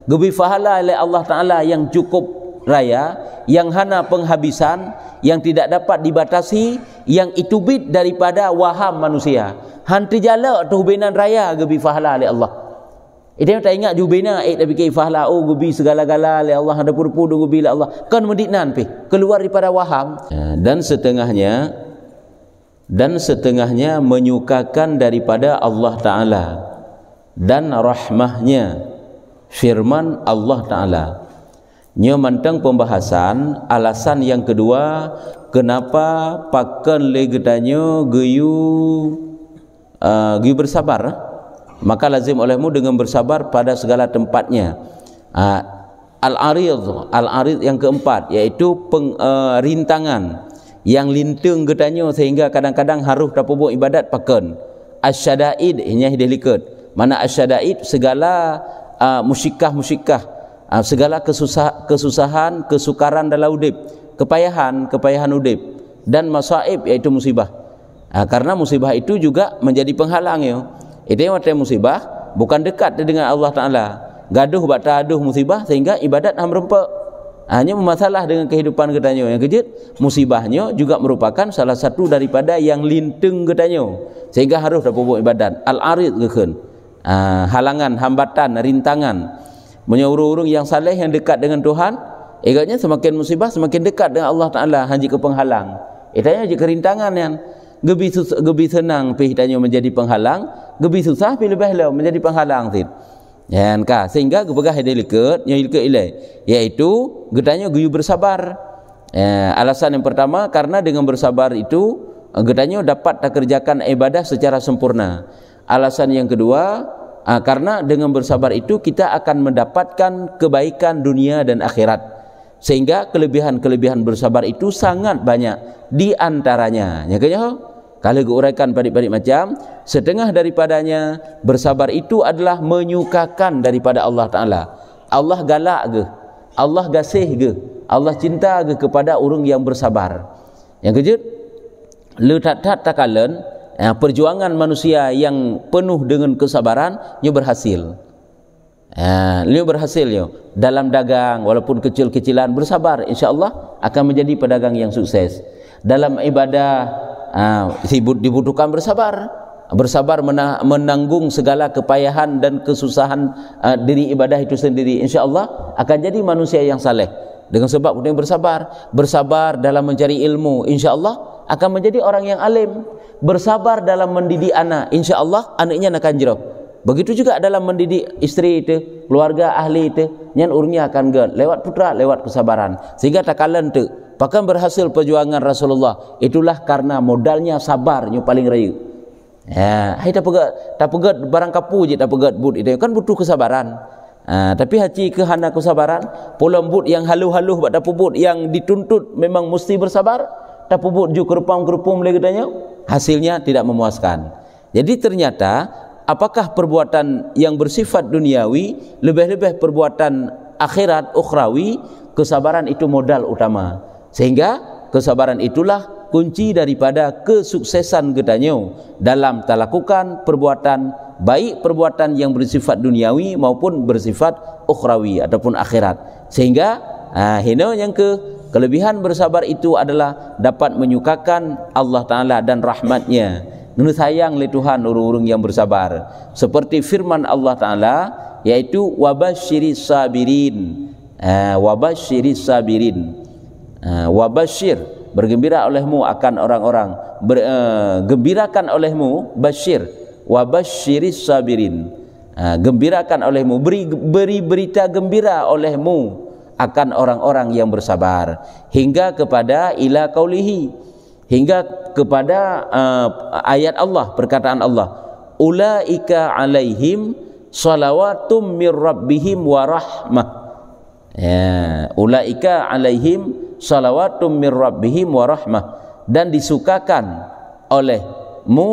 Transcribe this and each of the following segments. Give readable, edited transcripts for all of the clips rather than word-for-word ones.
Geberi pahala oleh Allah Ta'ala yang cukup raya, yang hana penghabisan, yang tidak dapat dibatasi, yang itu bid daripada waham manusia. Hantu jala tu hubinan raya geberi pahala oleh Allah. Itu tak ingat jubina tapi ke pahala gebi segala-gala oleh Allah, ada pur-pur gebi oleh Allah. Kan mendiknan pi keluar daripada waham. Dan setengahnya menyukakan daripada Allah Ta'ala dan rahmahnya, firman Allah Ta'ala. Nya mantang pembahasan alasan yang kedua kenapa pakan legetanyo geyu bersabar. Maka lazim olehmu dengan bersabar pada segala tempatnya. Al-arid yang keempat, yaitu rintangan yang lintung getanyo sehingga kadang-kadang harus dapat ibadat pakan. Asyadaid nya delikat. Mana asyadaid segala musyikah, segala kesusahan, kesukaran dalam udip, kepayahan udip, dan masaib yaitu musibah. Karena musibah itu juga menjadi penghalang ya. Itu yang waktu musibah bukan dekat dengan Allah Ta'ala, gaduh bataduh musibah sehingga ibadat hamrempak. Hanya bermasalah dengan kehidupan getanyo. Yang kejut, musibahnya juga merupakan salah satu daripada yang lintung getanyo sehingga harus dapat buat ibadat. Al-arid gekun, halangan, hambatan, rintangan. Menyuruh-urung yang saleh yang dekat dengan Tuhan, agaknya semakin musibah semakin dekat dengan Allah Ta'ala, hanya ke penghalang. Itanya je kerintangan yang gebi senang pi hitanya menjadi penghalang, gebi susah pi lebih lah menjadi penghalang tit. Yan ka sehingga gebegah delikat ilai, yaitu getanyo geyu bersabar. Alasan yang pertama karena dengan bersabar itu getanyo dapat tak kerjakan ibadah secara sempurna. Alasan yang kedua karena dengan bersabar itu kita akan mendapatkan kebaikan dunia dan akhirat. Sehingga kelebihan-kelebihan bersabar itu sangat banyak. Di antaranya kalau diuraikan padik-padik macam, setengah daripadanya bersabar itu adalah menyukakan daripada Allah Ta'ala. Allah galak ke, Allah gasih ke, Allah cinta ke kepada orang yang bersabar. Yang kejut, letat takalan perjuangan manusia yang penuh dengan kesabaran nya berhasil. Dia berhasil dalam dagang walaupun kecil-kecilan bersabar, insya-Allah akan menjadi pedagang yang sukses. Dalam ibadah dibutuhkan bersabar menanggung segala kepayahan dan kesusahan diri ibadah itu sendiri, insya-Allah akan jadi manusia yang saleh. Dengan sebab kita bersabar dalam mencari ilmu, insya-Allah akan menjadi orang yang alim. Bersabar dalam mendidik anak, insya-Allah anaknya akan jero. Begitu juga dalam mendidik istri itu, keluarga ahli itu, nyan urungnya akan lewat putra, lewat kesabaran. Sehingga takalan tu bahkan berhasil perjuangan Rasulullah itulah karena modalnya sabarnya paling rayu. Hai tak pegat barang kapu je tak pegat but itu kan butuh kesabaran. Tapi haji kehana kesabaran, pola but yang haluh-haluh buat dapat but yang dituntut memang mesti bersabar, dapat but ju kerupam-kerupum lagi katanya, hasilnya tidak memuaskan. Jadi ternyata apakah perbuatan yang bersifat duniawi lebih-lebih perbuatan akhirat ukhrawi, kesabaran itu modal utama. Sehingga kesabaran itulah kunci daripada kesuksesan getanyo dalam talakukan perbuatan, baik perbuatan yang bersifat duniawi maupun bersifat ukhrawi ataupun akhirat. Sehingga hina yang kelebihan bersabar itu adalah dapat menyukakan Allah Ta'ala dan rahmatnya. Nunu sayang le Tuhan orang-orang yang bersabar. Seperti firman Allah Ta'ala, yaitu wabasyiris sabirin. Wabasyiris sabirin. Wabashir, bergembira olehmu akan orang-orang, gembirakan olehmu, basyir, wabasyiris sabirin. Gembirakan olehmu, beri berita gembira olehmu akan orang-orang yang bersabar. Hingga kepada ila qaulihi, hingga kepada ayat Allah, perkataan Allah, ulaika alaihim salawatum mir rabbihim wa rahmah. Ulaika alaihim salawatum mir rabbihim wa rahmah, dan disukakan olehmu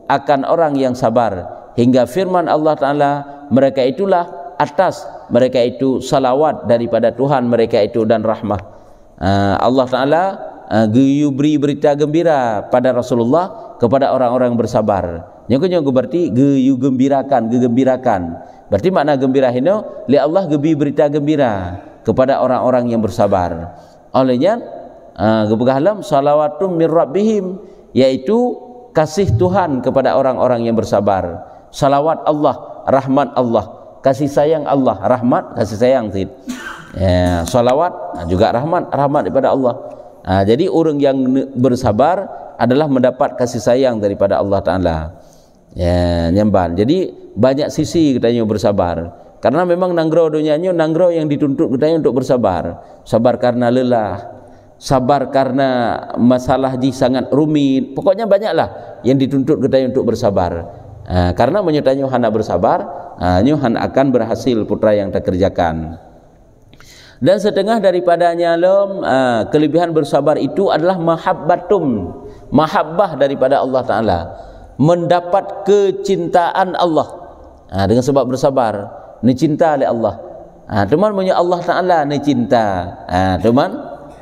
akan orang yang sabar. Hingga firman Allah Ta'ala, mereka itulah atas, mereka itu salawat daripada Tuhan mereka itu dan rahmah. Allah Ta'ala beri berita gembira pada Rasulullah kepada orang-orang bersabar. Yang berarti gegembirakan Berarti makna gembira hino li Allah gebi berita gembira kepada orang-orang yang bersabar. Olehnya gebagalam salawatum mir rabbihim, yaitu kasih Tuhan kepada orang-orang yang bersabar. Salawat Allah, rahmat Allah, kasih sayang Allah, rahmat, kasih sayang tid. Ya, salawat juga rahmat daripada Allah. Jadi orang yang bersabar adalah mendapat kasih sayang daripada Allah Ta'ala. Ya, nyamban. Jadi banyak sisi katanya bersabar. Karena memang nanggro dunianya, nanggro yang dituntut katanya untuk bersabar. Sabar karena lelah, sabar karena masalah ji sangat rumit. Pokoknya banyaklah yang dituntut katanya untuk bersabar. Karena menyertanya hana bersabar, han akan berhasil putra yang tak kerjakan. Dan setengah daripadanya kelebihan bersabar itu adalah mahabbah daripada Allah Ta'ala, mendapat kecintaan Allah. Dengan sebab bersabar ni cinta oleh Allah. Teman punya Allah Ta'ala ni cinta. Teman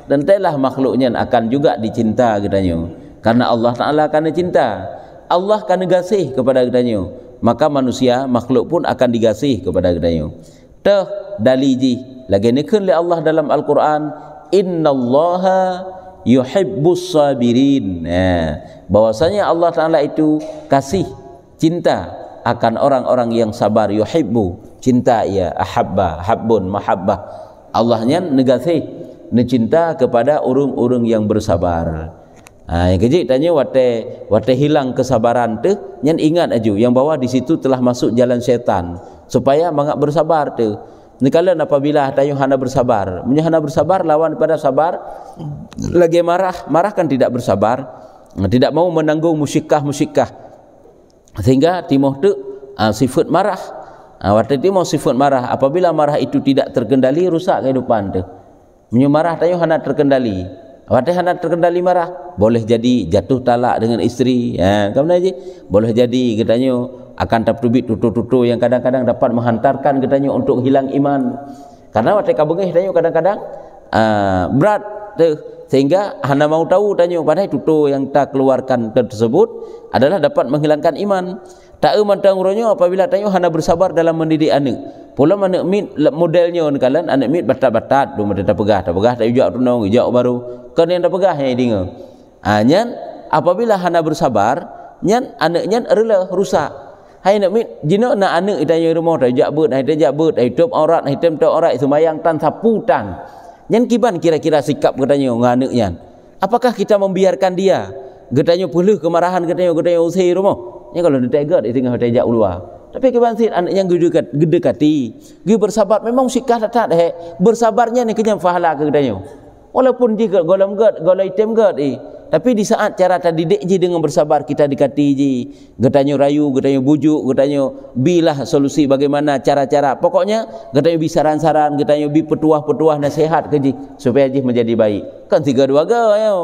dan telah makhluknya akan juga dicinta katanya. Karena Allah Ta'ala akan cinta, Allah akan digasih kepada katanya, maka manusia makhluk pun akan digasih kepada katanya. Daliji lagi nikun li Allah dalam Al-Quran, innallaha yuhibbus sabirin. Bahwasanya Allah Ta'ala itu kasih cinta akan orang-orang yang sabar. Yuhibbu, cinta ya, ahabba, habbun, mahabbah. Allahnya negasih cinta kepada orang-orang yang bersabar. Yang kecil tanya wate hilang kesabaran tu, nyan ingat aja yang bawah di situ telah masuk jalan syaitan supaya mangak bersabar tu. Ni kala apabila tanya hana bersabar, hana bersabar lawan pada sabar, lagi marah kan tidak bersabar, tidak mau menanggung musyikah, sehingga timoh tu sifat marah. Wate timoh sifat marah, apabila marah itu tidak terkendali, rusak kehidupan tu. Marah tanya hana terkendali, wate hana terkendali marah, boleh jadi jatuh talak dengan isteri, kamu aja, boleh jadi katanya akan tertubik tutu-tutu yang kadang-kadang dapat menghantarkan katanya untuk hilang iman. Karena waktu kabengih tanya kadang-kadang berat sehingga hana mau tahu tanya padahal tutu yang tak keluarkan tersebut adalah dapat menghilangkan iman. Tak mantang uronyo apabila tanya hana bersabar dalam mendidik anak. Pula anak mit modelnya kalian anak mit batat-batat do mata pegah tak ujak tunong ujak baru kan yang pegah yang dinga. Nyan apabila hana bersabar nyan anaknya rela rusak. Hai nak mit jino nak anak itanya rumah dah jabut hai top aurat hai tem top aurat semayang tan saputan. Nyan kiban kira-kira sikap katanya nganaknya. Apakah kita membiarkan dia katanya puluh kemarahan katanya usai rumah. Ni kalau dia tegat dia tengah tajak luar. Tapi kiban sit anaknya gede kati. Gi bersabar memang sikap tak bersabarnya ni kenyang fahala katanya. Walaupun jika golam item tapi di saat cara tadi didik je dengan bersabar kita dikati je, getanya rayu, getanya bujuk, getanya bilah solusi bagaimana cara-cara. Pokoknya getanya bi saran-saran, getanya bi petuah-petuah nasihat ke je supaya je menjadi baik. Kan 3-2 yo.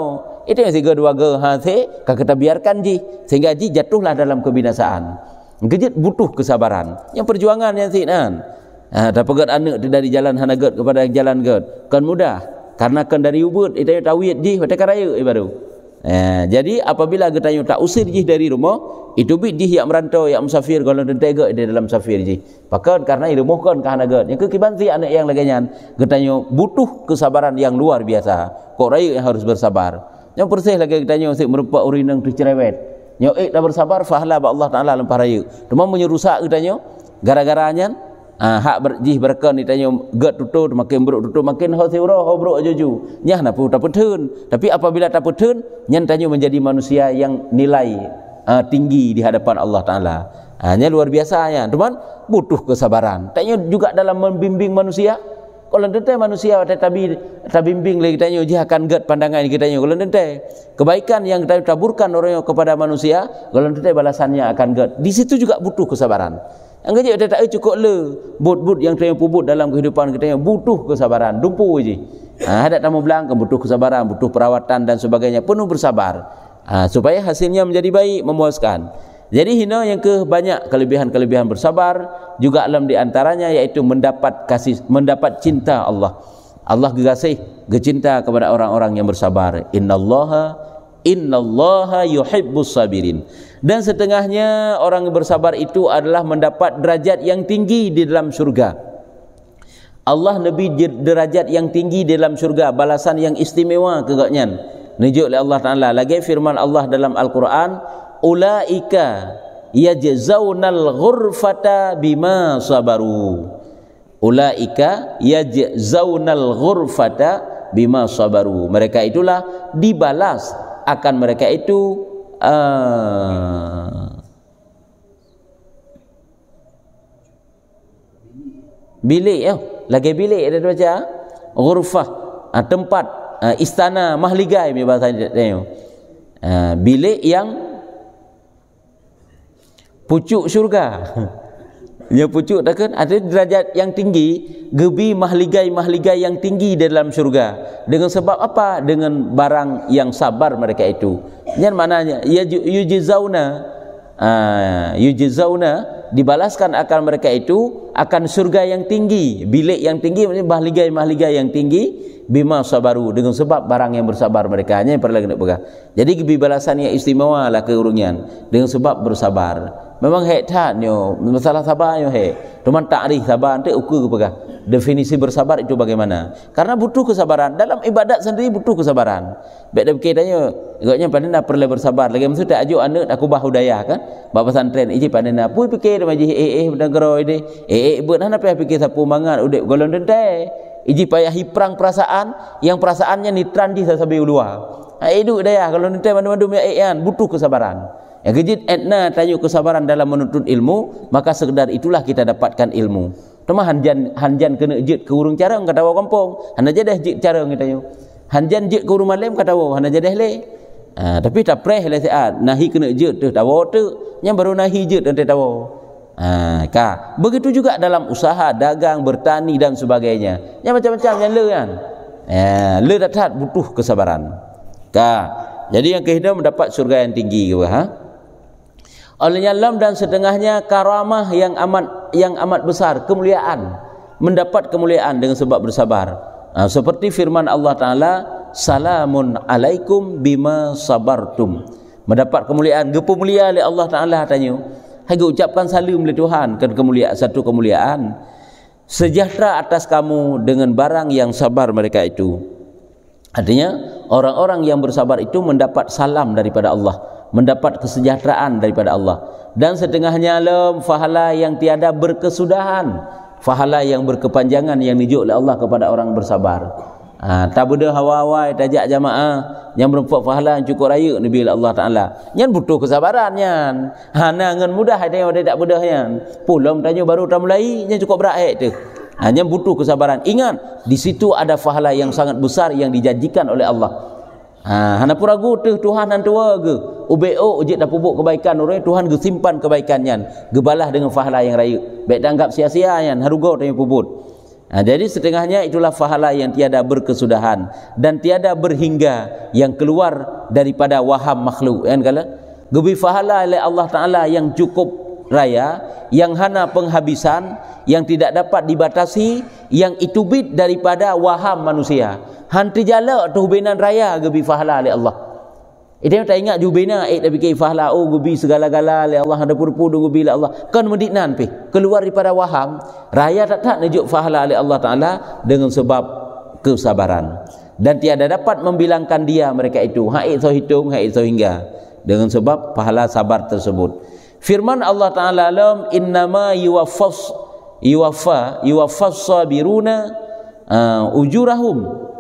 Itu yang 3-2 kan kita biarkan je sehingga je jatuhlah dalam kebinasaan. Kejit butuh kesabaran. Yang perjuangan yang sinan. Dapat anak dari jalan hanagat kepada jalan gad kan mudah. Karena kan dari ubud itu tawid je pada karaya baru. Jadi apabila getanya tak usir je dari rumah, itu bit je yang merantau, yang musafir kalau dentega di dalam musafir je. Pakan karena rumah kan kahanagat. Yang kekibansi anak yang lagian getanya butuh kesabaran yang luar biasa. Kok raya yang harus bersabar. Yang persih lagi getanya usik merupak urinang tu cerewet. Yang dah bersabar fahala ba Allah Taala lempah raya. Cuma menyerusak getanya gara-garanya hak berjih berkan ditanya gad tutut makin beruk tutut makin hasiura hobrok juju nyah na pu taputun. Tapi apabila taputun nyan tanya menjadi manusia yang nilai tinggi di hadapan Allah Taala. Nya luar biasanya teman butuh kesabaran. Tanya juga dalam membimbing manusia. Kalau dente manusia tak bimbing lagi tanya je akan gad pandangan kita tanya. Kalau dente kebaikan yang kita taburkan orang kepada manusia, kalau dente balasannya akan gad. Di situ juga butuh kesabaran. Yang kerja dia tak cukup but yang saya pubut dalam kehidupan kita yang butuh kesabaran, dumpu je. Hadap tamu belakang butuh kesabaran, butuh perawatan dan sebagainya, penuh bersabar. Supaya hasilnya menjadi baik, memuaskan. Jadi hina yang banyak kelebihan-kelebihan bersabar juga alam di antaranya yaitu mendapat cinta Allah. Allah gegasih, gecinta kepada orang-orang yang bersabar. Innallaha Innallaha yuhibbus sabirin. Dan setengahnya orang yang bersabar itu adalah mendapat derajat yang tinggi di dalam syurga. Allah lebih derajat yang tinggi di dalam syurga, balasan yang istimewa kegaknyan. Nunjuk oleh Allah Taala. Lagi firman Allah dalam Al-Quran, ulaika yajzaunal ghurfata bima sabaru. Ulaika yajzaunal ghurfata bima sabaru. Mereka itulah dibalas akan mereka itu bilik ya, lagi bilik ada baca ghurfah, tempat, istana mahligai bahasa dia. Bilik yang pucuk syurga. Ya pucuk tak kan ada derajat yang tinggi, gebi mahligai-mahligai yang tinggi di dalam syurga. Dengan sebab apa? Dengan barang yang sabar mereka itu. Yang maknanya yujzauna dibalaskan akan mereka itu akan surga yang tinggi, bilik yang tinggi, mahligai-mahligai yang tinggi bima sabaru, dengan sebab barang yang bersabar mereka. Hanya yang perlu kena pegang. Jadi gebi balasan yang istimewa lah keurungan dengan sebab bersabar. Memang hektatnya masalah sabarnya cuman takrif sabar nanti ukur pegang. Definisi bersabar itu bagaimana? Karena butuh kesabaran dalam ibadat sendiri, butuh kesabaran. Baik dah fikir tanya, agaknya pandai perlu bersabar. Lagi mesti tak ajuk anak aku bahudaya kan? Bapa pesantren iji pandai pui fikir maji berdagro ini. Buat hana payah fikir sapu mangat udah golong dente. Iji payah hiprang perasaan yang perasaannya nitran di sasabi ulua. Itu daya kalau dente mandu-mandu kan butuh kesabaran. Yang kejit etna tajuk kesabaran dalam menuntut ilmu, maka sekedar itulah kita dapatkan ilmu. Cuma hanjan kena jit ke urung cara kata orang kampung. Hana jadah jit cara kita yo. Hanjan jit ke urung malam kata orang hana jadah le. Tapi tak preh le saat nahi kena jit tu tawo tu, yang baru nahi jit nanti tawo. Begitu juga dalam usaha, dagang, bertani dan sebagainya. Yang macam-macam yang le kan. Le datat butuh kesabaran. Jadi yang kehidupan mendapat surga yang tinggi ke olehnya lam dan setengahnya karamah yang amat besar, kemuliaan, mendapat kemuliaan dengan sebab bersabar. Seperti firman Allah Taala, salamun alaikum bima sabartum. Mendapat kemuliaan, gepemulia oleh Allah Taala tanya. Hai ucapkan salam oleh Tuhan, kan kemuliaan, satu kemuliaan. Sejahtera atas kamu dengan barang yang sabar mereka itu. Artinya orang-orang yang bersabar itu mendapat salam daripada Allah, mendapat kesejahteraan daripada Allah. Dan setengahnya alam fahala yang tiada berkesudahan, fahala yang berkepanjangan yang dijuk oleh Allah kepada orang bersabar. Tak beda hawa-hawa tajak jamaah yang berempat fahala yang cukup raya Nabi Allah Taala. Yang butuh kesabaran yang hana ngan mudah ada yang tak mudah yang. Pulang tanya baru tak mulai yang cukup berat tu. Hanya butuh kesabaran. Ingat, di situ ada pahala yang sangat besar yang dijanjikan oleh Allah. Hana pun ragu tu Tuhan dan tua ke. UBO ujit dah pupuk kebaikan orang Tuhan ge simpan kebaikannya. Gebalah dengan pahala yang raya. Baik dianggap sia-sia yang harugo tanya puput. Jadi setengahnya itulah pahala yang tiada berkesudahan dan tiada berhingga yang keluar daripada waham makhluk. Kan kala gebi pahala oleh Allah Taala yang cukup raya, yang hana penghabisan, yang tidak dapat dibatasi, yang itu bid daripada waham manusia. Hanti jala tu hubinan raya gebi pahala oleh Allah. Itu tak ingat jubina tapi ke pahala gebi segala-gala oleh Allah ada pur-pur gebi oleh Allah. Kan mendiknan pi keluar daripada waham, raya tak najuk pahala oleh Allah Taala dengan sebab kesabaran. Dan tiada dapat membilangkan dia mereka itu. Haid so hitung, haid so hingga dengan sebab pahala sabar tersebut. Firman Allah Ta'ala alam innama yuwaffas sabiruna ujurahum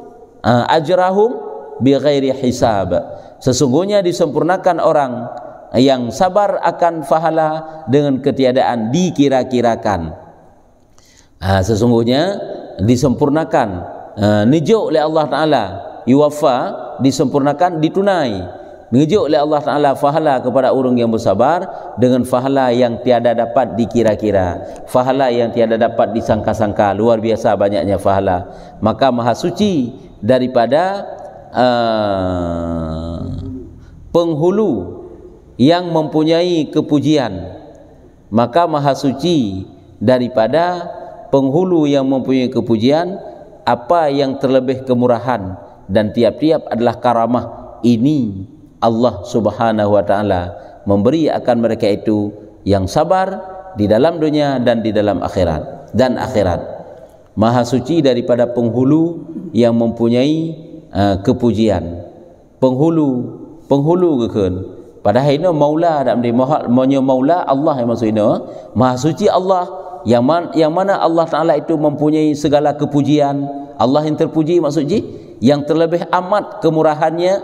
ajrahum bighairi hisab. Sesungguhnya disempurnakan orang yang sabar akan pahala dengan ketiadaan dikira-kirakan. Sesungguhnya disempurnakan nijuk oleh Allah Ta'ala, yuwaffa disempurnakan, ditunai menunjuk oleh Allah Ta'ala fahala kepada orang yang bersabar dengan fahala yang tiada dapat dikira-kira, fahala yang tiada dapat disangka-sangka. Luar biasa banyaknya fahala. Maka maha suci daripada penghulu yang mempunyai kepujian. Maka maha suci daripada penghulu yang mempunyai kepujian, apa yang terlebih kemurahan dan tiap-tiap adalah karamah. Ini Allah Subhanahu wa taala memberi akan mereka itu yang sabar di dalam dunia dan di dalam akhirat dan akhirat. Maha suci daripada penghulu yang mempunyai kepujian. Penghulu keun. Padahal ini maula dak menyo maula Allah yang maksud ini. Maha suci Allah yang mana Allah Taala itu mempunyai segala kepujian. Allah yang terpuji maksudnya yang terlebih amat kemurahannya,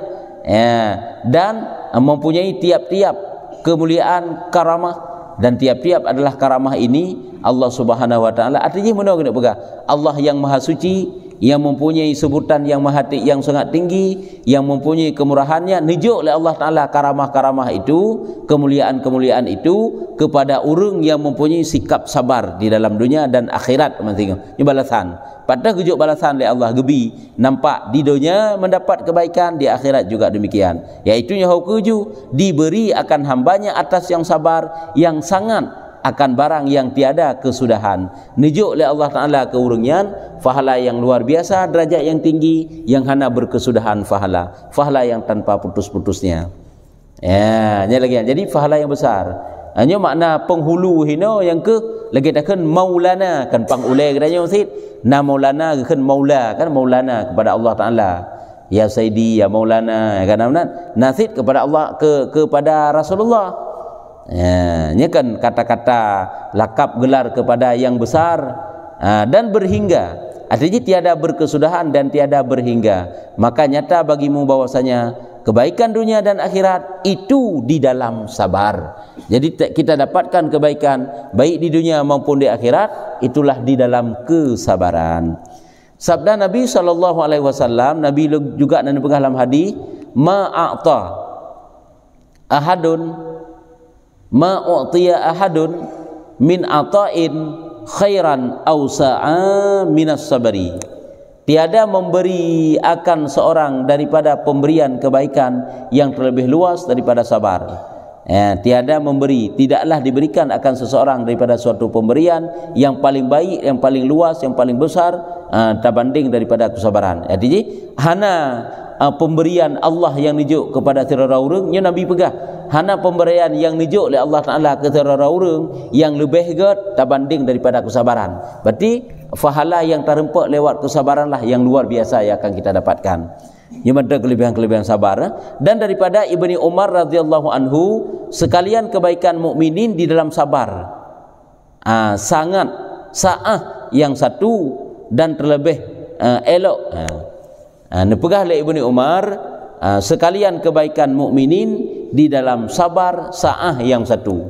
dan mempunyai tiap-tiap kemuliaan karamah, dan tiap-tiap adalah karamah ini Allah Subhanahu wa taala. Artinya mana kena pegang Allah yang maha suci, yang mempunyai sebutan yang yang sangat tinggi, yang mempunyai kemurahannya, nunjuk oleh Allah Taala karamah-karamah itu, kemuliaan-kemuliaan itu kepada orang yang mempunyai sikap sabar di dalam dunia dan akhirat. Ini balasan. Padahal kujuk balasan oleh Allah gebi nampak di dunia mendapat kebaikan, di akhirat juga demikian. Yaitu yang hukuju diberi akan hambanya atas yang sabar yang sangat akan barang yang tiada kesudahan. Nunjuk oleh Allah Taala ke urungian fahala yang luar biasa, derajat yang tinggi yang hana berkesudahan fahala yang tanpa putus-putusnya. Ini lagi. Jadi fahala yang besar. Hanya makna penghulu hino yang ke lagi takkan maulana kan pangulai katanya Ustaz. Na maulana kan maula kan maulana kepada Allah Taala. Ya Sayyidi ya Maulana kan nasid kepada Allah kepada Rasulullah. Ini kan kata-kata lakap gelar kepada yang besar dan berhingga. Artinya tiada berkesudahan dan tiada berhingga. Maka nyata bagimu bahwasanya kebaikan dunia dan akhirat itu di dalam sabar. Jadi kita dapatkan kebaikan baik di dunia maupun di akhirat itulah di dalam kesabaran. Sabda Nabi SAW, Nabi juga dan dalam hadis, ma'a'ta ahadun ma'u'tiya ahadun min ata'in khairan awsa'a minas sabari. Tiada memberi akan seorang daripada pemberian kebaikan yang terlebih luas daripada sabar. Tiada memberi, tidaklah diberikan akan seseorang daripada suatu pemberian yang paling baik, yang paling luas, yang paling besar terbanding daripada kesabaran. Jadi hana pemberian Allah yang nijuk kepada tiara orang nya Nabi pegah. Hana pemberian yang nijuk oleh Allah Taala ke tiara orang yang lebih gede terbanding daripada kesabaran. Berarti fahala yang terempak lewat kesabaranlah yang luar biasa yang akan kita dapatkan. Yang ada kelebihan-kelebihan sabar. Dan daripada Ibni Umar radhiyallahu anhu, sekalian kebaikan mukminin di dalam sabar. Sangat sa'ah yang satu dan terlebih elok. Nepegah oleh Ibni Umar, sekalian kebaikan mukminin di dalam sabar sa'ah yang satu.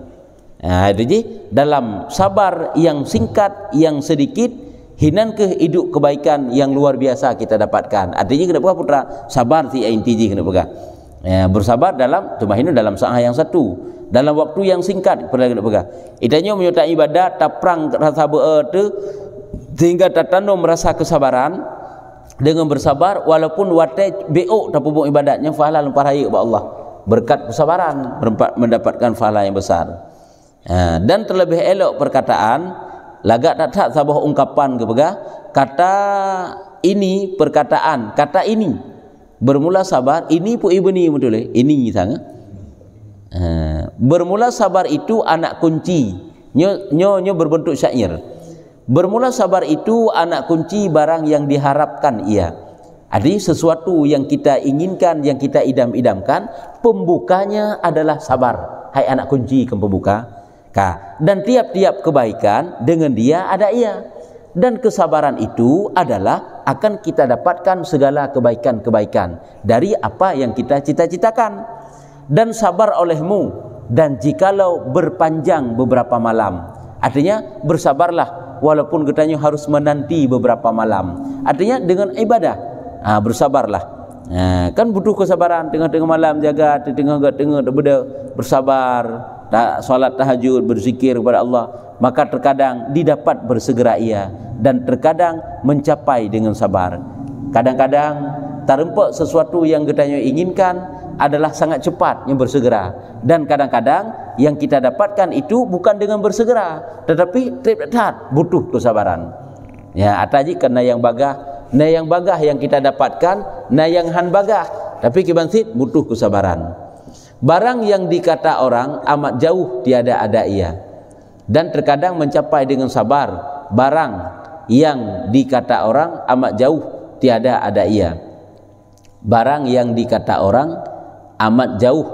Jadi dalam sabar yang singkat, yang sedikit, hinan ke hidup kebaikan yang luar biasa kita dapatkan. Artinya kena putra sabar si intiji kena pegang. Bersabar dalam tumahinu dalam sa'ah yang satu, dalam waktu yang singkat perlu kena pegang. Itanya menyertai ibadat taprang rasa beertu sehingga tertanam rasa kesabaran dengan bersabar walaupun wate beok tapubuk ibadatnya fahala lempar raya kepada Allah. Berkat kesabaran mendapatkan fahala yang besar. Dan terlebih elok perkataan lagak tak sabah ungkapan kepegah kata ini perkataan kata ini bermula sabar ini pu ibni betul ini sangat bermula sabar itu anak kunci nyo berbentuk syair. Bermula sabar itu anak kunci barang yang diharapkan ia. Ada sesuatu yang kita inginkan, yang kita idam-idamkan, pembukanya adalah sabar. Hai anak kunci ke pembuka. Dan tiap-tiap kebaikan dengan dia ada ia, dan kesabaran itu adalah akan kita dapatkan segala kebaikan-kebaikan dari apa yang kita cita-citakan. Dan sabar olehmu, dan jikalau berpanjang beberapa malam, artinya bersabarlah walaupun katanya harus menanti beberapa malam, artinya dengan ibadah bersabarlah. Kan butuh kesabaran, tengah-tengah malam jaga, tengah-tengah bersabar, salat tahajud, berzikir kepada Allah, maka terkadang didapat bersegera ia, dan terkadang mencapai dengan sabar. Kadang-kadang terempak sesuatu yang kita inginkan adalah sangat cepat yang bersegera, dan kadang-kadang yang kita dapatkan itu bukan dengan bersegera, tetapi tetap butuh kesabaran. Ataji karena yang bagah, yang kita dapatkan, yang han bagah tapi kibansit butuh kesabaran. Barang yang dikata orang amat jauh tiada ada ia, dan terkadang mencapai dengan sabar. Barang yang dikata orang amat jauh tiada ada ia. Barang yang dikata orang amat jauh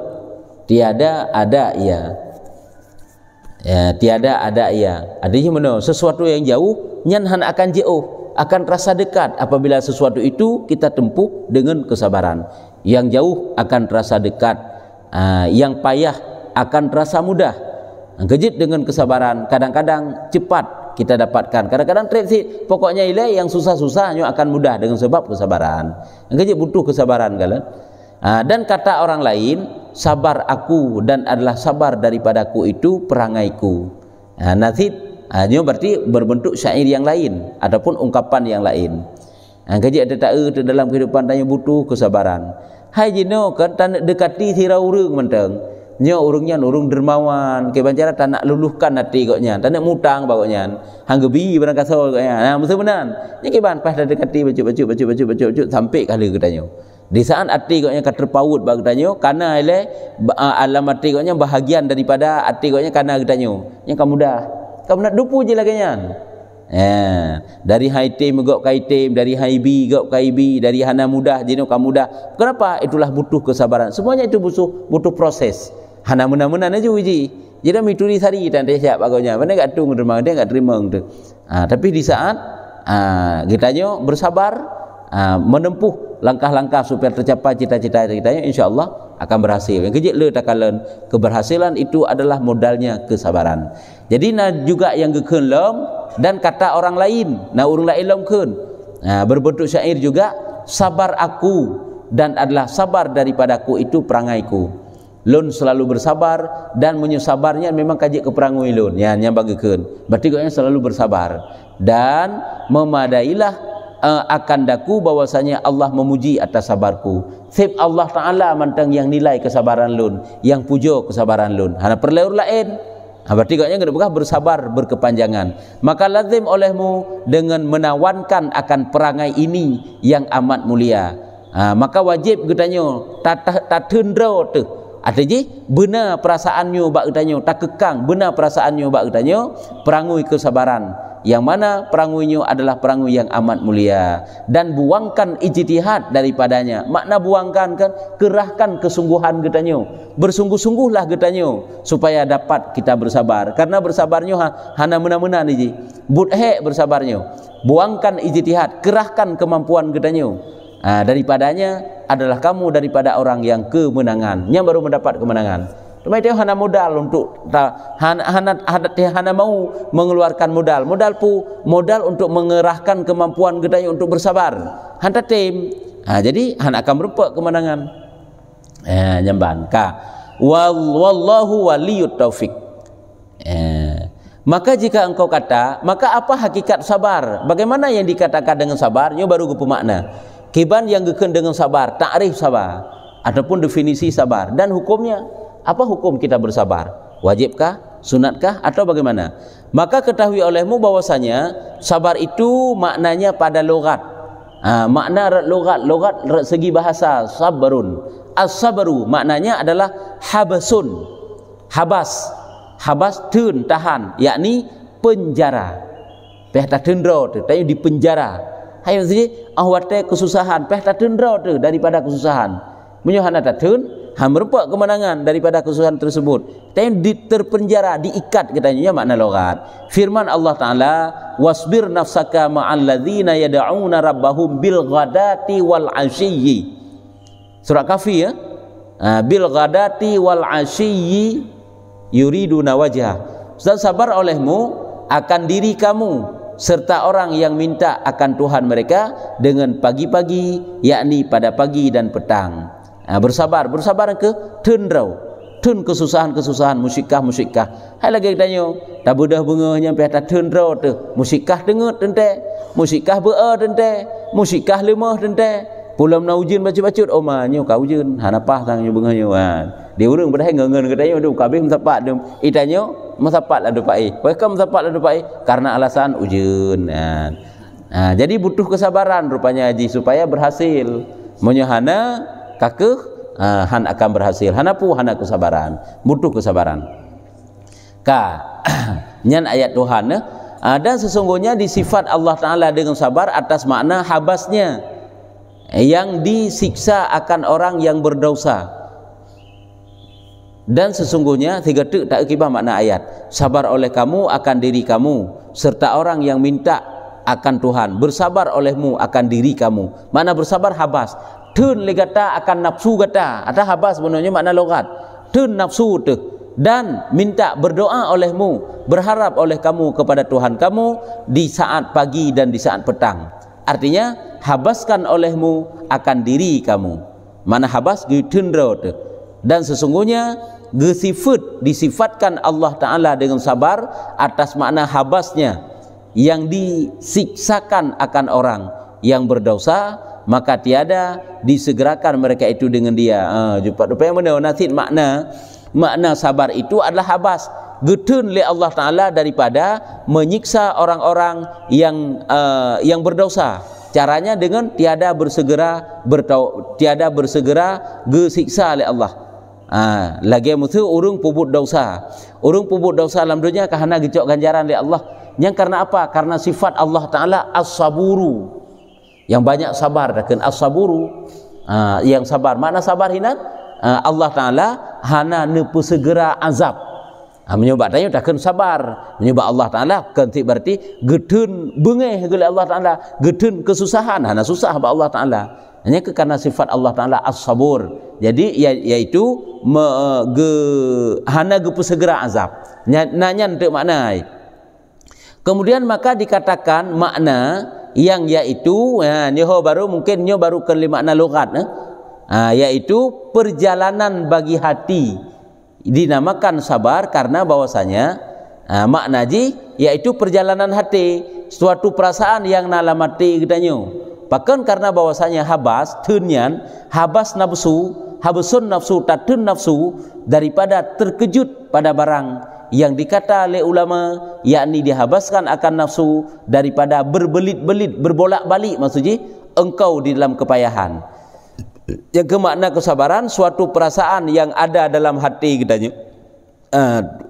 tiada ada ia. Ya, tiada ada ia. Artinya mana? Sesuatu yang jauh nyan han akan jauh, akan terasa dekat apabila sesuatu itu kita tempuh dengan kesabaran. Yang jauh akan terasa dekat, yang payah akan terasa mudah. Kejut dengan kesabaran, kadang-kadang cepat kita dapatkan, kadang-kadang transit. Pokoknya ile yang susah-susahnya akan mudah dengan sebab kesabaran. Kejut butuh kesabaran kalian. Dan kata orang lain, sabar aku dan adalah sabar daripadaku itu perangaiku. Nanti ini berarti berbentuk syair yang lain ataupun ungkapan yang lain. Kejut ada tak dalam kehidupan tanya butuh kesabaran. Hai jino kan tak nak dekati thira urang menteng. Nyo urungnya urung dermawan, ke bancara tak nak luluhkan hati koknya, tak nak mutang bagoknya. Hang gebi barang kasau koknya. Nah, mesti benar. Ni ke ban pas dah dekati bacu sampai kali katanya. Di saat hati koknya terpaut bag katanya, karena ile alam hati koknya bahagian daripada hati koknya karena katanya. Yang kamu dah. Kamu nak dupu je lagi nya. Dari high team gok kai team, dari high B gok kai B, dari hana mudah jino kamu mudah. Kenapa? Itulah butuh kesabaran. Semuanya itu butuh proses. Hana mena-mena aja uji. Jadi mituri sari dan dia siap bagusnya. Mana enggak tung derma dia enggak terima tu. Tapi di saat kitanya bersabar menempuh langkah-langkah supaya tercapai cita-cita kitanya, insyaallah akan berhasil. Yang kejik le takalan keberhasilan itu adalah modalnya kesabaran. Jadi juga yang gekeun lom dan kata orang lain, urang lain lom keun. Berbentuk syair juga, sabar aku dan adalah sabar daripadaku itu perangaiku. Lun selalu bersabar dan menyesabarnya memang kajik keperangui lun. Ya, yang bagikeun. Berarti koknya selalu bersabar dan memadailah akan daku bahwasanya Allah memuji atas sabarku. Sib Allah Taala mantang yang nilai kesabaran lun, yang pujo kesabaran lun. Hana perleur lain. Berarti koknya kena bersabar berkepanjangan. Maka lazim olehmu dengan menawankan akan perangai ini yang amat mulia. Maka wajib getanyo tak tendro tu. Artinya benar perasaannya bak getanyo, tak kekang benar perasaannya bak getanyo, perangui kesabaran. Yang mana peranguinya adalah perangui yang amat mulia, dan buangkan ijtihad daripadanya. Makna buangkan kan, kerahkan kesungguhan getanyo, bersungguh-sungguhlah getanyo supaya dapat kita bersabar. Karena bersabarnya hana mena-mena ni, budhe bersabarnya. Buangkan ijtihad, kerahkan kemampuan getanyo. Daripadanya adalah kamu daripada orang yang kemenangan, yang baru mendapat kemenangan. Cuma itu hana modal untuk hana mau mengeluarkan modal untuk mengerahkan kemampuan gedanya untuk bersabar. Hanta tim. Jadi hana akan berupa kemenangan. Nyamban ka. Wallahu waliyut taufik. Maka jika engkau kata, maka apa hakikat sabar? Bagaimana yang dikatakan dengan sabar? Nyo baru gupu makna. Kiban yang gekeun dengan sabar, takrif sabar ataupun definisi sabar dan hukumnya. Apa hukum kita bersabar? Wajibkah? Sunatkah? Atau bagaimana? Maka ketahui olehmu bahwasanya sabar itu maknanya pada logat. Makna logat segi bahasa sabarun. As-sabru maknanya adalah habasun. Habas tun tahan, yakni penjara. Peh tendro tu, tanya di penjara. Hai maksudnya ahwate kesusahan, peh tendro tu daripada kesusahan. Menyohana tatun merupakan kemenangan daripada kesusahan tersebut. Tapi terpenjara, diikat katanya makna logat. Firman Allah Taala, wasbir nafsaka ma'al ladzina yad'una rabbahum bil ghadati wal 'ashiyyi. Surah Kahfi ya. Bil ghadati wal 'ashiyyi yuriduna wajha. Dan sabar olehmu akan diri kamu serta orang yang minta akan Tuhan mereka dengan pagi-pagi, yakni pada pagi dan petang. Bersabar ke tun kesusahan musikah. Hai lagi tanya, tak budah bunganya sampai tak tundro tu. Musikah dengut tente, musikah bea tente, musikah lemah tente. Pulam na ujin bacut-bacut omanya ka ujin, hanapah tangnya bunganya wan. Dia urang pada ngengen katanya tu kabeh mensapat dem. Itanyo mensapat la depai. Mereka mensapat la depai karena alasan ujin. Jadi butuh kesabaran rupanya haji supaya berhasil. Menyohana kakeh han akan berhasil. Hanapu hana kesabaran, butuh kesabaran. Nyan ayat Tuhan dan sesungguhnya disifat Allah Ta'ala dengan sabar atas makna habasnya yang disiksa akan orang yang berdosa. Dan sesungguhnya tiga tek tak kibah makna ayat, sabar oleh kamu akan diri kamu serta orang yang minta akan Tuhan, bersabar olehmu akan diri kamu. Makna bersabar habas tun legata akan nafsu gata, ada habas sebenarnya makna logat tun nafsu tu, dan minta berdoa olehmu, berharap oleh kamu kepada Tuhan kamu di saat pagi dan di saat petang. Artinya habaskan olehmu akan diri kamu. Mana habas gitundro tu. Dan sesungguhnya disifatkan Allah Ta'ala dengan sabar atas makna habasnya yang disiksakan akan orang yang berdosa, maka tiada disegerakan mereka itu dengan dia. Rupanya mana nasid makna sabar itu adalah habas getun oleh Allah Ta'ala daripada menyiksa orang-orang yang berdosa. Caranya dengan tiada bersegera gesiksa oleh Allah. Lagi mutu urung pubut dosa. Urung pubut dosa dalam dunia kahana gecok ganjaran oleh Allah. Yang karena apa? Karena sifat Allah Ta'ala as-saburu, yang banyak sabar. Dan as-saburu yang sabar. Makna sabar hinan Allah Ta'ala hana nepu segera azab. Menyebab tanya takkan sabar. Menyebab Allah Ta'ala kanti berarti getun bengeh oleh Allah Ta'ala, getun kesusahan hana susah ba Allah Ta'ala. Hanya kerana sifat Allah Ta'ala as-sabur. Jadi iaitu hana gepu segera azab. Nanya untuk makna. Kemudian maka dikatakan makna yang iaitu nyoho baru mungkin nyoho baru ke makna logat yaitu perjalanan bagi hati dinamakan sabar karena bahwasanya makna ji yaitu perjalanan hati, suatu perasaan yang dalam hati kitanya. Bahkan karena bahwasanya habas tunyan habas nafsu, habasun nafsu tatun nafsu daripada terkejut pada barang yang dikata oleh ulama, yakni dihabaskan akan nafsu daripada berbelit-belit, berbolak-balik, maksudnya engkau di dalam kepayahan. Yang kemakna kesabaran suatu perasaan yang ada dalam hati kitanya,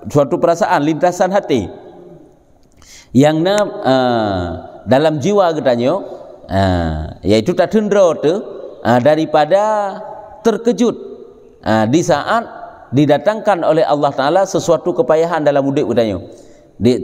suatu perasaan lintasan hati yang dalam jiwa kitanya, yaitu tatundro tu daripada terkejut di saat didatangkan oleh Allah Ta'ala sesuatu kepayahan dalam hidup kitanya.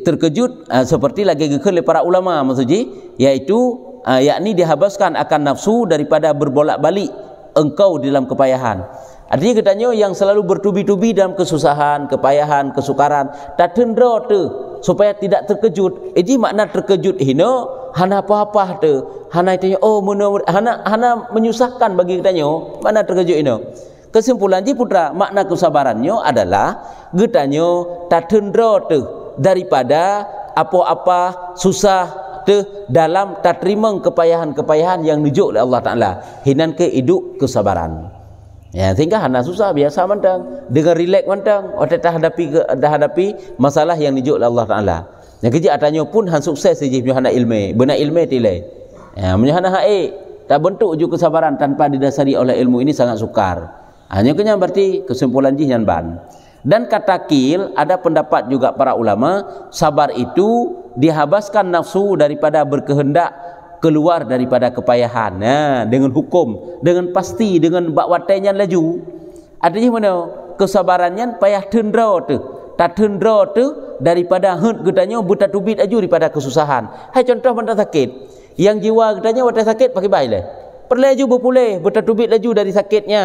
Terkejut seperti lagi oleh para ulama maksudnya, yaitu yakni dihabaskan akan nafsu daripada berbolak-balik engkau di dalam kepayahan. Artinya katanya yang selalu bertubi-tubi dalam kesusahan, kepayahan, kesukaran, tatendro tu supaya tidak terkejut. Jadi makna terkejut hino hana apa-apa tu. Hana itu hana menyusahkan bagi katanya. Mana terkejut hino. Kesimpulan ji putra makna kesabarannya adalah getanya tatendro tu daripada apa-apa susah tu dalam tak terima kepayahan-kepayahan yang nujuk oleh Allah Ta'ala. Hinan ke hidup kesabaran. Ya, sehingga hana susah biasa mantang, dengan relax mantang, dah hadapi masalah yang nujuk oleh Allah Ta'ala. Yang kerja atanya pun han sukses saja hana ilmu, benar ilmu tilai. Ya, menyahana hae tak bentuk ujuk kesabaran tanpa didasari oleh ilmu ini sangat sukar. Hanya kenyang berarti kesimpulan ji yang ban. Dan kata kil ada pendapat juga para ulama, sabar itu dihabaskan nafsu daripada berkehendak keluar daripada kepayahan. Dengan hukum, dengan pasti, dengan bakwatenya laju. Artinya mana? Kesabarannya payah tendro tu. Tak tendro tu daripada hent gedanya bertatubit aju daripada kesusahan. Hai contoh benda sakit. Yang jiwa gedanya wadah sakit pakai baik lah. Perlaju berpulih, bertatubit laju dari sakitnya.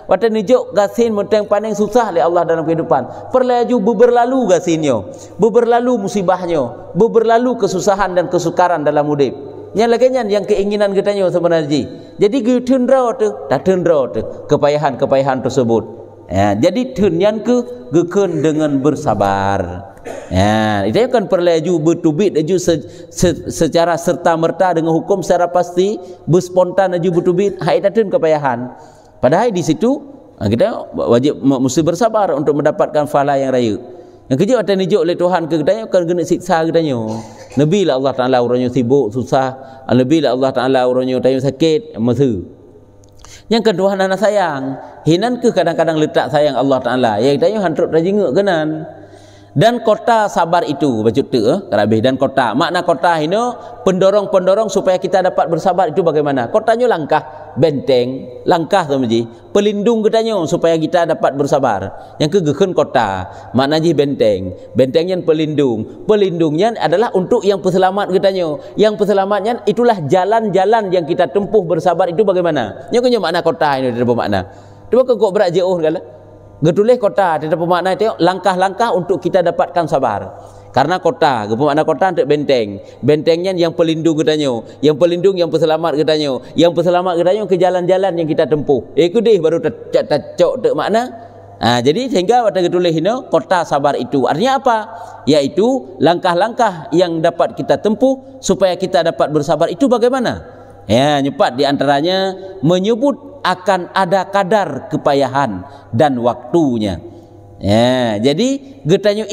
Wadah nijuk gasin mentang paning susah oleh Allah dalam kehidupan. Perlaju berlalu gasinnya, berlalu musibahnya, berlalu kesusahan dan kesukaran dalam hidup. Yang laginya yang keinginan kitanya sebenarnya. Jadi getundro tu, tak tundro tu kepayahan-kepayahan tersebut. Ya, jadi tunyan geken dengan bersabar. Ya, itu kan perlaju bertubit aju secara serta merta dengan hukum secara pasti, berspontan aju bertubit, hai datun kepayahan. Padahal di situ kita wajib mesti bersabar untuk mendapatkan pahala yang raya. Yang kerja ada nijuk oleh Tuhan ke kitanya akan kena siksa kitanya. Nabi lah Allah Ta'ala orangnya sibuk susah, Nabi lah Allah Ta'ala orangnya tanya sakit, masu. Yang kedua hana sayang. Hinan ke kadang-kadang letak sayang Allah Taala. Yang tanya hantrut rajinga kenan. Dan kota sabar itu baca tu kerabih dan kota. Makna kota ini pendorong-pendorong supaya kita dapat bersabar itu bagaimana? Kotanya langkah, benteng, langkah tu ji. Pelindung katanya supaya kita dapat bersabar. Yang kegeken kota, makna ji benteng. Bentengnya pelindung. Pelindungnya adalah untuk yang peselamat katanya. Yang peselamatnya itulah jalan-jalan yang kita tempuh bersabar itu bagaimana? Yang punya makna kota ini ada bermakna. Cuba kau berat jauh kala. Getulih kota tidak bermakna itu langkah-langkah untuk kita dapatkan sabar. Karena kota, bermakna kota untuk benteng. Bentengnya yang pelindung katanya, yang pelindung yang peselamat katanya, yang peselamat katanya ke jalan-jalan yang kita tempuh. Itu deh baru cocok untuk makna. Jadi sehingga pada getulih ini kota sabar itu artinya apa? Yaitu langkah-langkah yang dapat kita tempuh supaya kita dapat bersabar itu bagaimana? Ya, nyepat di antaranya menyebut akan ada kadar kepayahan dan waktunya. Ya, jadi getanya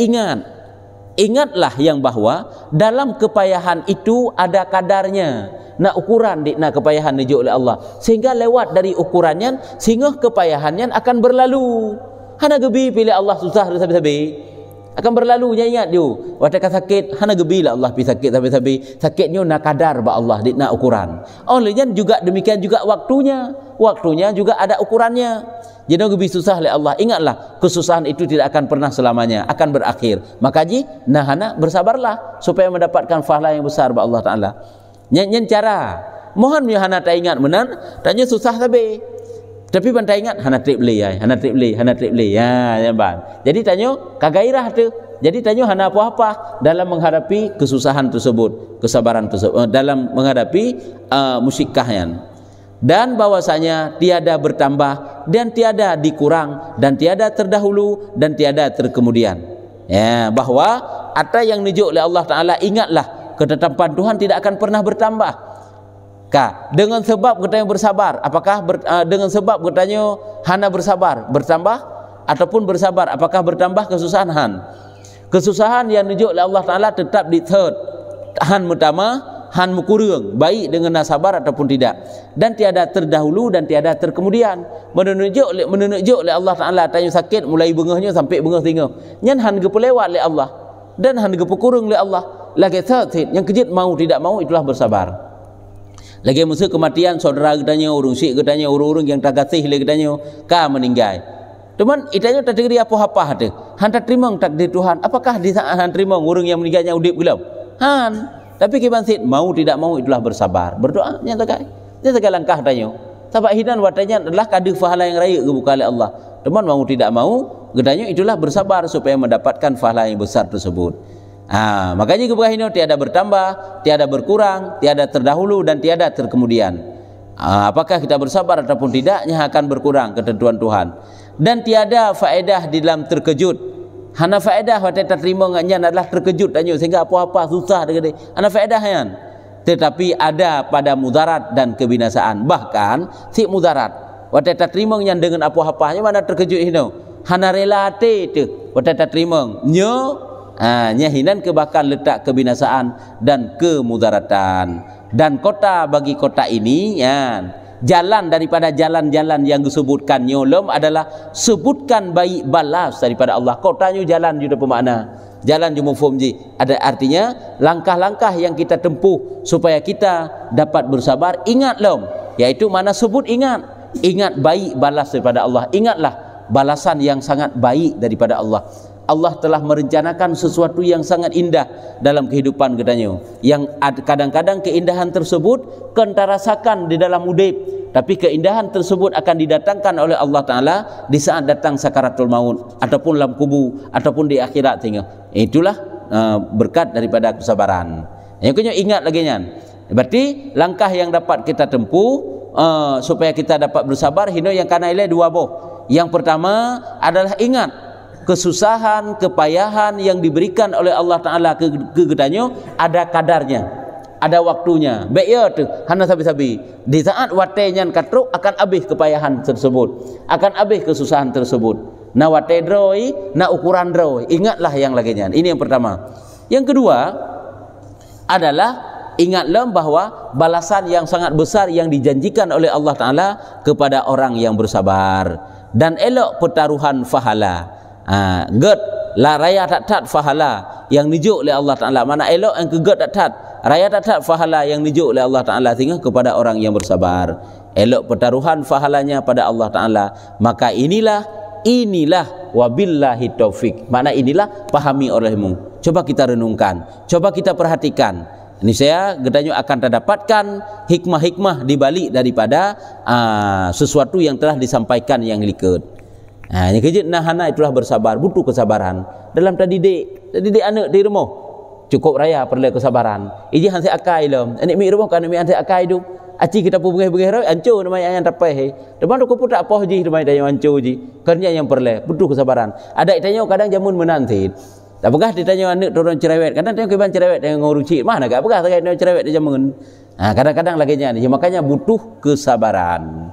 ingatlah yang bahwa dalam kepayahan itu ada kadarnya. Nak ukuran di nak kepayahan dijuk oleh Allah. Sehingga lewat dari ukurannya sehingga kepayahannya akan berlalu. Hana gebi pilih Allah susah sabi-sabi. Akan berlalu ingat you. Waktu sakit hana gebi lah Allah pi sakit sabi-sabi. Sakitnya nak kadar ba Allah di nak ukuran. Olehnya juga demikian juga waktunya. Waktunya juga ada ukurannya. Jadi gebi susah oleh Allah. Ingatlah kesusahan itu tidak akan pernah selamanya, akan berakhir. Maka ji hana bersabarlah supaya mendapatkan pahala yang besar ba Allah Taala. Nyen cara mohon ya hana tak ingat menan, tanya susah sabi. Tapi ban tak ingat hana trip beli ai, hana trip beli. Ya, ban. Jadi tanya kagairah tu. Jadi tanya hana apa-apa dalam menghadapi kesusahan tersebut, kesabaran tersebut dalam menghadapi musyikahnya. Dan bahwasanya tiada bertambah dan tiada dikurang dan tiada terdahulu dan tiada terkemudian. Ya, bahwa ada yang dijuk oleh Allah Taala, ingatlah ketetapan Tuhan tidak akan pernah bertambah. Dengan sebab katanya bersabar, apakah dengan sebab katanya hana bersabar bertambah ataupun bersabar apakah bertambah kesusahan kesusahan yang dijuk oleh Allah Taala tetap di third han utama han mukurung baik dengan sabar ataupun tidak, dan tiada terdahulu dan tiada terkemudian. Menunjuk oleh Allah Taala tanya sakit mulai bengahnya sampai bengah tinggal nyan han gepelewat oleh Allah dan han gepukurung oleh Allah lagi third yang kejit mau tidak mau itulah bersabar. Lagi masa kematian saudara katanya, urung syik katanya, urung-urung yang tak kasih lagi katanya, meninggal. Teman, itanya tak diri apa-apa tu. Han tak terima takdir Tuhan. Apakah di saat han terima urung yang meninggalnya udip gelap? Han. Tapi kibansit mau tidak mau itulah bersabar. Berdoa nya tak. Dia segala langkah tanya. Sebab hidan watanya adalah kadu pahala yang raya ke buka oleh Allah. Teman mau tidak mau, katanya itulah bersabar supaya mendapatkan pahala yang besar tersebut. Makanya keberkahan ini tiada bertambah, tiada berkurang, tiada terdahulu dan tiada terkemudian. Apakah kita bersabar ataupun tidaknya akan berkurang ketentuan Tuhan. Dan tiada faedah di dalam terkejut. Hana faedah waktu terima nganya adalah terkejut tanya sehingga apa-apa susah dengan dia. Hana faedah yan. Tetapi ada pada mudarat dan kebinasaan. Bahkan si mudarat waktu terima nganya dengan apa-apanya mana terkejut ini. Hana relate tu waktu terima nyahinan kebakar letak kebinasaan dan kemudaratan. Dan kota bagi kota ini jalan daripada jalan-jalan yang disebutkan nyolom adalah sebutkan baik balas daripada Allah. Kotanya jalan juga bermakna jalan juga mufhum ji, ada artinya langkah-langkah yang kita tempuh supaya kita dapat bersabar. Ingat yaitu mana sebut ingat baik balas daripada Allah. Ingatlah balasan yang sangat baik daripada Allah. Allah telah merencanakan sesuatu yang sangat indah dalam kehidupan katanya, yang kadang-kadang keindahan tersebut kita rasakan di dalam udip, tapi keindahan tersebut akan didatangkan oleh Allah Ta'ala di saat datang sakaratul maut ataupun dalam kubur ataupun di akhirat. Itulah berkat daripada kesabaran. Yang kedua ingat lagi nya, berarti langkah yang dapat kita tempuh supaya kita dapat bersabar hino yang kana ile dua boh. Yang pertama adalah ingat kesusahan, kepayahan yang diberikan oleh Allah Ta'ala ke kitanya ada kadarnya, ada waktunya. Baik ya tu, hana sabi-sabi. Di saat watenya katruk akan habis kepayahan tersebut, akan habis kesusahan tersebut. Na wate droi, na ukuran droi. Ingatlah yang laginya. Ini yang pertama. Yang kedua adalah ingatlah bahawa balasan yang sangat besar yang dijanjikan oleh Allah Ta'ala kepada orang yang bersabar. Dan elok pertaruhan fahala. Ged la raya tak fahala yang nijuk oleh Allah Ta'ala. Mana elok yang ke ged tak raya tak fahala yang nijuk oleh Allah Ta'ala tinggal kepada orang yang bersabar. Elok pertaruhan fahalanya pada Allah Ta'ala. Maka inilah wabillahi taufik. Makna inilah pahami olehmu. Coba kita renungkan, coba kita perhatikan. Ini saya gedanya akan terdapatkan hikmah-hikmah di balik daripada sesuatu yang telah disampaikan yang likut. Yang kejut nahana itulah bersabar, butuh kesabaran. Dalam terdidik anak di rumah cukup raya perlu kesabaran. Iji hansi akai lom. Anik mi rumah kan mi hansi akai tu. Aci kita pun bergeh rawi ancur namanya yang tapai. Depan aku pun tak poh ji namanya yang ancur ji. Kerja yang perlu butuh kesabaran. Ada ditanya kadang jamun menanti. Tak pegah ditanya anak turun cerewet. Kadang tengok keban cerewet dengan nguruci. Mana gak pegah tengok cerewet dia jamun. Kadang-kadang lagi ni. Makanya butuh kesabaran.